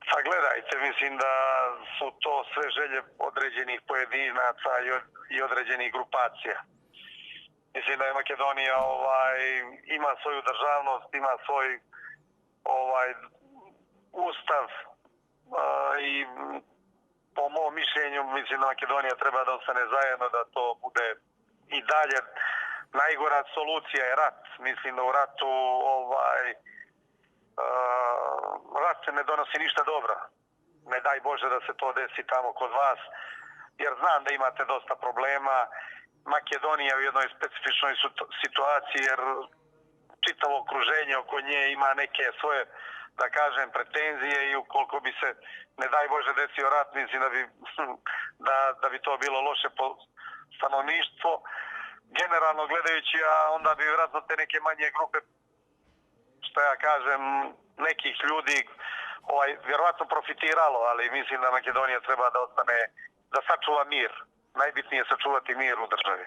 Pa gledajte, mislim da su to sve želje određenih pojedinaca i određenih grupacija. Mislim da je Makedonija ima svoju državnost, ima svoj ustav i po mom mišljenju mislim da Makedonija treba da ostane zajedno, da to bude i dalje. Najgora solucija je rat. Mislim da u ratu rat se ne donosi ništa dobro. Ne daj Bože da se to desi tamo kod vas, jer znam da imate dosta problema. Makedonija je u jednoj specifičnoj situaciji, jer čitavo okruženje oko nje ima neke svoje, da kažem, pretenzije i ukoliko bi se, ne daj Bože, desio rat, mislim da bi to bilo loše po stanovništvo. Generalno gledajući, a onda bi vjerojatno te neke manje grupe, što ja kažem, nekih ljudi vjerovatno profitiralo, ali mislim da Makedonija treba da ostane, da sačuva mir. Najbitnije je sačuvati mir u državi.